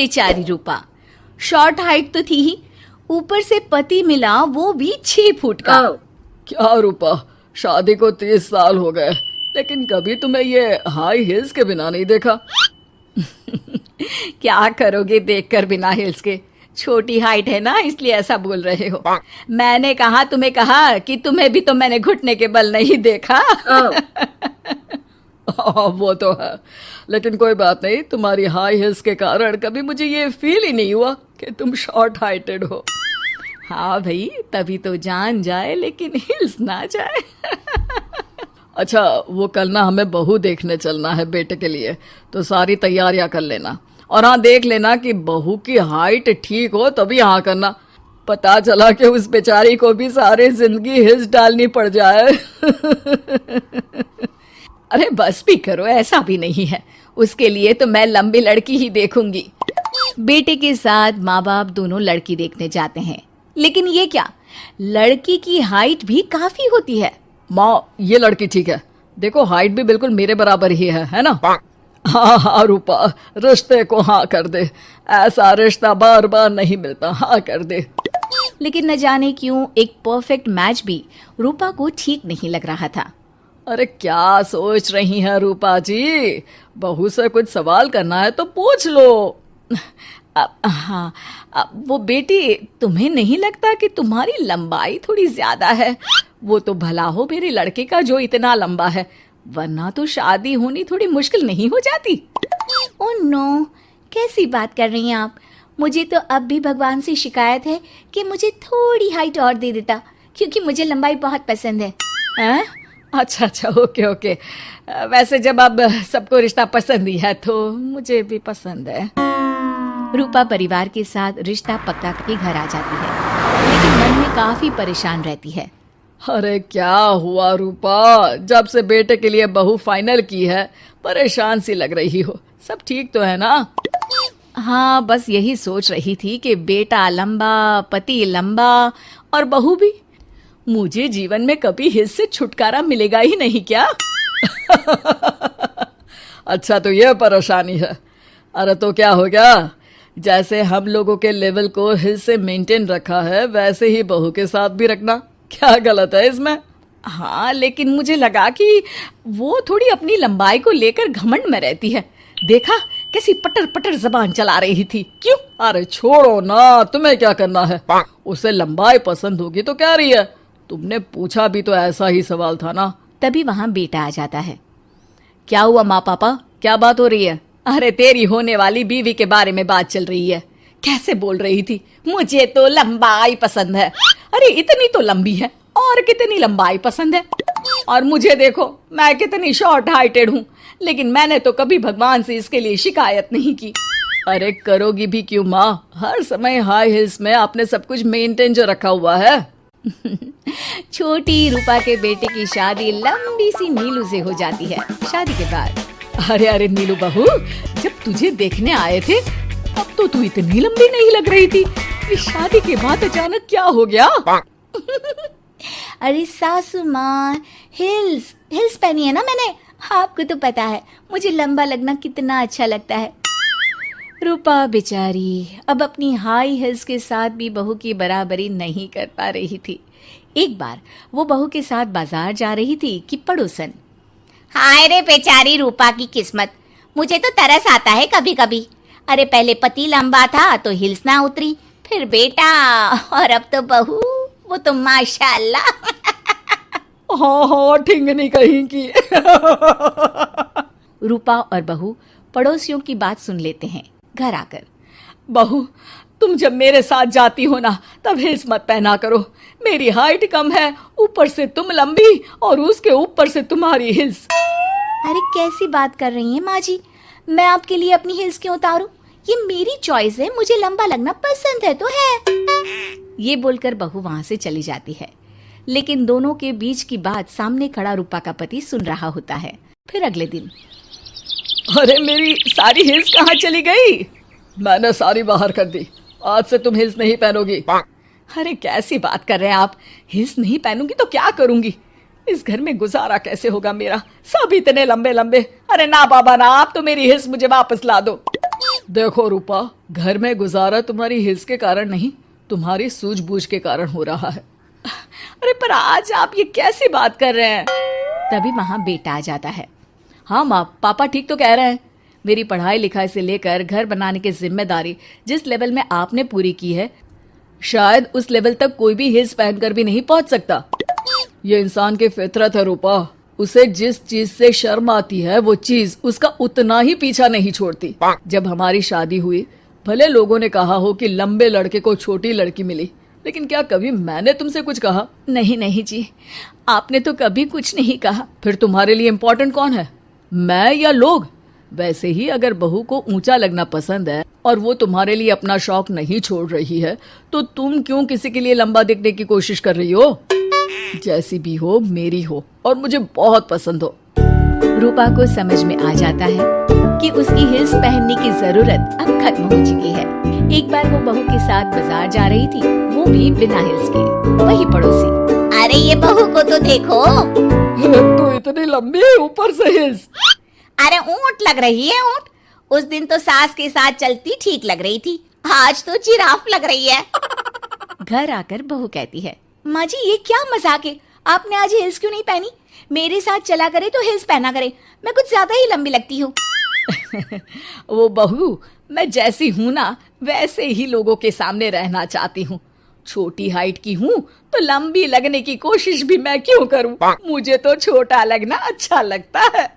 बेचारी रूपा, short height तो थी ही, ऊपर से पति मिला वो भी 6 फुट का। क्या रूपा, शादी को 30 साल हो गए, लेकिन कभी तुम्हें ये हाई हील्स के बिना नहीं देखा। क्या करोगे देखकर बिना हिल्स के, छोटी हाइट है ना इसलिए ऐसा बोल रहे हो। मैंने कहा तुम्हें कहा कि तुम्हें भी तो मैंने घुटने के बल नहीं देखा। वो तो है, लेकिन कोई बात नहीं, तुम्हारी हाई हिल्स के कारण कभी मुझे ये फील ही नहीं हुआ कि तुम शॉर्ट हाइटेड हो। हाँ भाई, तभी तो जान जाए लेकिन हिल्स ना जाए। अच्छा, वो कल ना हमें बहू देखने चलना है बेटे के लिए, तो सारी तैयारियां कर लेना। और हाँ, देख लेना कि बहू की हाइट ठीक हो तभी हाँ करना। पता चला कि उस बेचारी को भी सारी जिंदगी हिल्स डालनी पड़ जाए। अरे बस भी करो, ऐसा भी नहीं है, उसके लिए तो मैं लंबी लड़की ही देखूंगी। बेटे के साथ माँ बाप दोनों लड़की देखने जाते हैं, लेकिन ये क्या, लड़की की हाइट भी काफी होती है। माँ, ये लड़की ठीक है, देखो हाइट भी बिल्कुल मेरे बराबर ही है ना। हाँ हाँ रूपा, रिश्ते को हाँ कर दे, ऐसा रिश्ता बार बार नहीं मिलता, हाँ कर दे। लेकिन न जाने क्यों एक परफेक्ट मैच भी रूपा को ठीक नहीं लग रहा था। अरे क्या सोच रही हैं रूपा जी, बहू से कुछ सवाल करना है तो पूछ लो। हाँ, वो बेटी, तुम्हें नहीं लगता कि तुम्हारी लंबाई थोड़ी ज्यादा है? वो तो भला हो मेरे लड़के का जो इतना लंबा है, वरना तो शादी होनी थोड़ी मुश्किल नहीं हो जाती। ओह नो, कैसी बात कर रही हैं आप? मुझे तो अब भी भगवान से शिकायत है कि मुझे थोड़ी हाइट और दे देता, क्योंकि मुझे लंबाई बहुत पसंद है। हैं? अच्छा, ओके। वैसे जब अब सबको रिश्ता पसंद ही है तो मुझे भी पसंद है। रूपा परिवार के साथ रिश्ता पक्का के घर आ जाती है, लेकिन मन में काफी परेशान रहती है। अरे क्या हुआ रूपा, जब से बेटे के लिए बहू फाइनल की है परेशान सी लग रही हो, सब ठीक तो है ना? हाँ, बस यही सोच रही थी कि बेटा लंबा, पति लंबा और बहू भी। मुझे जीवन में कभी हिस्स से छुटकारा मिलेगा ही नहीं क्या? अच्छा, तो ये परेशानी है। अरे तो क्या हो गया, जैसे हम लोगों के लेवल को हिस्स से मेंटेन रखा है वैसे ही बहू के साथ भी रखना, क्या गलत है इसमें? हाँ, लेकिन मुझे लगा कि वो थोड़ी अपनी लंबाई को लेकर घमंड में रहती है। देखा कैसी पटर पटर जबान चला रही थी। क्यों? अरे छोड़ो ना, तुम्हें क्या करना है, उसे लंबाई पसंद होगी तो क्या रही है, तुमने पूछा भी तो ऐसा ही सवाल था ना। तभी वहां बेटा आ जाता है। क्या हुआ माँ पापा, क्या बात हो रही है? अरे तेरी होने वाली बीवी के बारे में बात चल रही है। कैसे बोल रही थी, मुझे तो लंबाई पसंद है। अरे इतनी तो लंबी है, और कितनी लंबाई पसंद है? और मुझे देखो, मैं कितनी शॉर्ट हाइटेड हूँ, लेकिन मैंने तो कभी भगवान से इसके लिए शिकायत नहीं की। अरे करोगी भी क्यों माँ, हर समय हाई हिल्स में आपने सब कुछ मेंटेन जो रखा हुआ है। छोटी रूपा के बेटे की शादी लंबी सी नीलू से हो जाती है। शादी के बाद अरे नीलू बहू, जब तुझे देखने आए थे तब तो तू इतनी लंबी नहीं लग रही थी, इस शादी के बाद अचानक क्या हो गया? अरे सासू माँ, हिल्स पहनी है ना मैंने, आपको तो पता है मुझे लंबा लगना कितना अच्छा लगता है। रूपा बेचारी अब अपनी हाई हिल्स के साथ भी बहू की बराबरी नहीं कर पा रही थी। एक बार वो बहू के साथ बाजार जा रही थी कि पड़ोसन, हाय रे बेचारी रूपा की किस्मत, मुझे तो तरस आता है कभी कभी। अरे पहले पति लंबा था तो हिल्स ना उतरी, फिर बेटा, और अब तो बहू, वो तो माशाल्लाह। हाँ, ठिंगनी कहीं की। रूपा और बहू पड़ोसियों की बात सुन लेते हैं। घर आकर, बहू तुम जब मेरे साथ जाती हो ना तब हिल्स मत पहना करो, मेरी हाइट कम है, ऊपर से तुम लंबी और उसके ऊपर से तुम्हारी हिल्स। अरे कैसी बात कर रही हैं माँ जी, मैं आपके लिए अपनी हिल्स क्यों उतारूं? ये मेरी चॉइस है, मुझे लंबा लगना पसंद है तो है। ये बोलकर बहू वहां से चली जाती है, लेकिन दोनों के बीच की बात सामने खड़ा रूपा का पति सुन रहा होता है। फिर अगले दिन, अरे मेरी सारी हिल्स कहाँ चली गई? मैंने सारी बाहर कर दी, आज से तुम हिल्स नहीं पहनोगी। अरे कैसी बात कर रहे हैं आप, हिल्स नहीं पहनूंगी तो क्या करूंगी? इस घर में गुजारा कैसे होगा मेरा, सब इतने लंबे लंबे। अरे ना बाबा ना, आप तो मेरी हिल्स मुझे वापस ला दो। देखो रूपा, घर में गुजारा तुम्हारी हिल्स के कारण नहीं, तुम्हारी सूझबूझ के कारण हो रहा है। अरे पर आज आप ये कैसी बात कर रहे हैं? तभी वहां बेटा आ जाता है। हाँ माँ, पापा ठीक तो कह रहे हैं। मेरी पढ़ाई लिखाई से लेकर घर बनाने की जिम्मेदारी जिस लेवल में आपने पूरी की है, शायद उस लेवल तक कोई भी हिल्स पहनकर भी नहीं पहुंच सकता। ये इंसान की फितरत है रूपा, उसे जिस चीज से शर्म आती है वो चीज उसका उतना ही पीछा नहीं छोड़ती। जब हमारी शादी हुई, भले लोगों ने कहा हो कि लंबे लड़के को छोटी लड़की मिली, लेकिन क्या कभी मैंने तुमसे कुछ कहा? नहीं नहीं जी, आपने तो कभी कुछ नहीं कहा। फिर तुम्हारे लिए इम्पोर्टेंट कौन है, मैं या लोग? वैसे ही अगर बहू को ऊंचा लगना पसंद है और वो तुम्हारे लिए अपना शौक नहीं छोड़ रही है, तो तुम क्यों किसी के लिए लंबा दिखने की कोशिश कर रही हो? जैसी भी हो, मेरी हो और मुझे बहुत पसंद हो। रूपा को समझ में आ जाता है कि उसकी हिल्स पहनने की जरूरत अब खत्म हो चुकी है। एक बार वो बहू के साथ बाजार जा रही थी, वो भी बिना हिल्स के। वही पड़ोसी, अरे ये बहू को तो देखो, तो इतनी लंबी है, ऊपर से हिल्स। अरे ऊंट लग रही है ऊंट। उस दिन तो सास के साथ चलती ठीक लग रही थी, आज तो जिराफ लग रही है। घर आकर बहू कहती है, माँ जी ये क्या मजाक है, आपने आज हिल्स क्यों नहीं पहनी? मेरे साथ चला करे तो हिल्स पहना करे, मैं कुछ ज्यादा ही लंबी लगती हूँ। वो बहू, मैं जैसी हूँ ना वैसे ही लोगों के सामने रहना चाहती हूँ। छोटी हाइट की हूँ तो लंबी लगने की कोशिश भी मैं क्यों करूँ? मुझे तो छोटा लगना अच्छा लगता है।